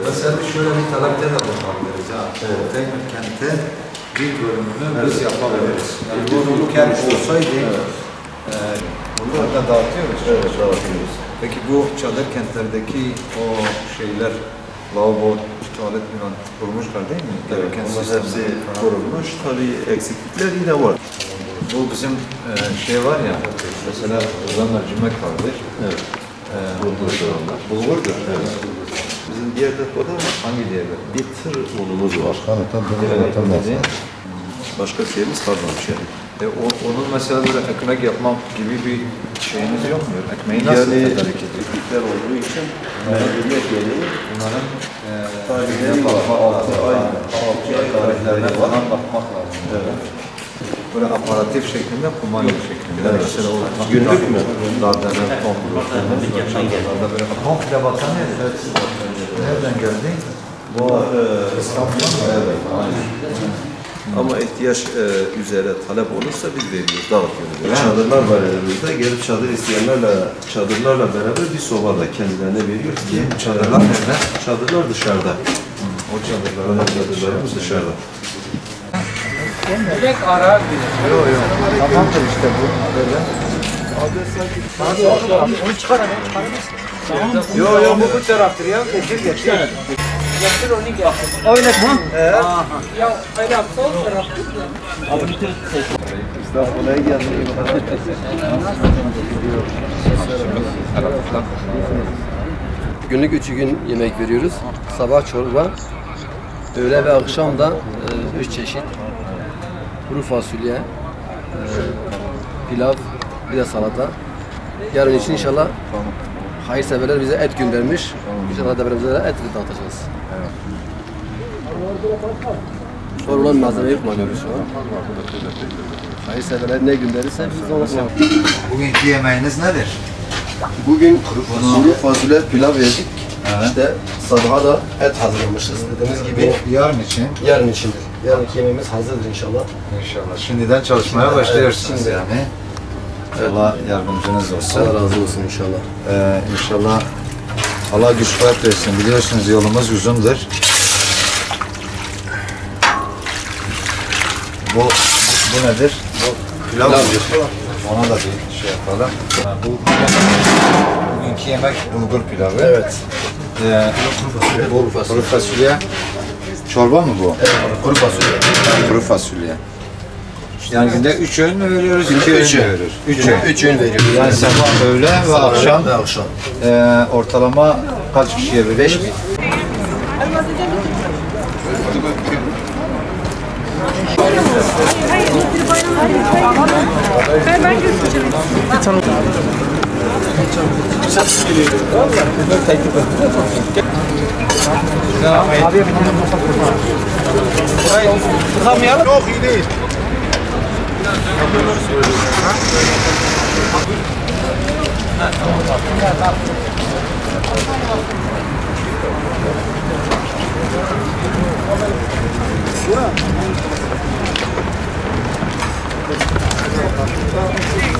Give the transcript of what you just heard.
Mesela şöyle bir talepte de bulunabiliriz. Teymur kenti bir bölümünü biz yapabiliriz. Yani bu kent olsaydı bunları da dağıtıyoruz. Evet, dağıtıyoruz. Peki bu çadır kentlerdeki o şeyler, lavabo, tuvalet falan kurmuşlar değil mi? Evet, onlar hepsi korunmuş. Tabii eksiklikler yine var. Bu bizim şey var ya, mesela oradan mercimek vardır. Evet. Bulgurdur onlar. Bulgurdur. Evet. Bizim diğer depoda Hangi diğerler? bir tır unumuz var. Başka şeyimiz kalmamış yani. Onun mesela böyle ekmek yapmak gibi bir şeyiniz yok mu? Ekmeği nasıl tedarik ediyor? eksiklikler olduğu için mecburiyet gereği Bunların tarihine bakmak lazım. 6 ay Tarihlerine tarihleri falan var. bakmak lazım. Evet. Böyle aparatif şeklinde, kumanya şeklinde. Evet. Mesela o Günlük mü? Dardana komplo. Böyle komple batan nereden geldi? Bu İstanbul'dan mı? Evet. Ama ihtiyaç üzere talep olursa biz veriyoruz, dağıtıyoruz. Evet. Çadırlar var elimizde. Gelip çadır isteyenlerle, çadırlarla beraber bir sobada kendilerine veriyoruz ki Çadırlar nerede? çadırlar dışarıda. O çadırlar. Çadırlarımız dışarıda. Direkt ara Yok. Tamamdır işte bu. Böyle. onu çıkaramazsın. Yok bu taraftır ya. Getir. Getir onu getir. Oynatma. Ya öyle yapsa o taraftır. İstanbul'a gelmeyi Günlük 3 gün yemek veriyoruz. Sabah çorba, öğle ve akşam da 3 çeşit. Kuru fasulye, pilav, bir de salata. Yarın için inşallah hayırseverler bize et göndermiş. İnşallah devremizde de et dağıtacağız. Sorulan malzemeyi kullanıyoruz şu an. Hayırseverler ne gönderirse biz de ona kullanıyoruz. Bugünkü yemeğiniz nedir? Bugün kuru fasulye pilav yedik. İşte sabaha da et hazırlamışız dediğimiz gibi. Bu yarın için. Yarın içindir. Yarınki yemeğimiz hazırdır inşallah. İnşallah. Şimdiden çalışmaya başlıyorsunuz yani. Allah yardımcınız olsun. Allah razı olsun inşallah. İnşallah Allah güç kuvvet versin. Biliyorsunuz yolumuz uzundur. Bu nedir? Bu pilav mı? Ona da bir şey yapalım. Bu bugünkü yemek bulgur pilavı. Evet. Bu kuru fasulye. Çorba mı bu? Evet, kuru fasulye. Kuru fasulye. Yani günde 3 öğün mü veriyoruz? 2 öğün mü veriyoruz? 3 öğün. 3 öğün veriyoruz. Yani sabah, öğle ve akşam ve akşam. ortalama kaç kişiye veriyoruz? 5.000. Ben götüreceğim. Yok iyi değil. Thank you.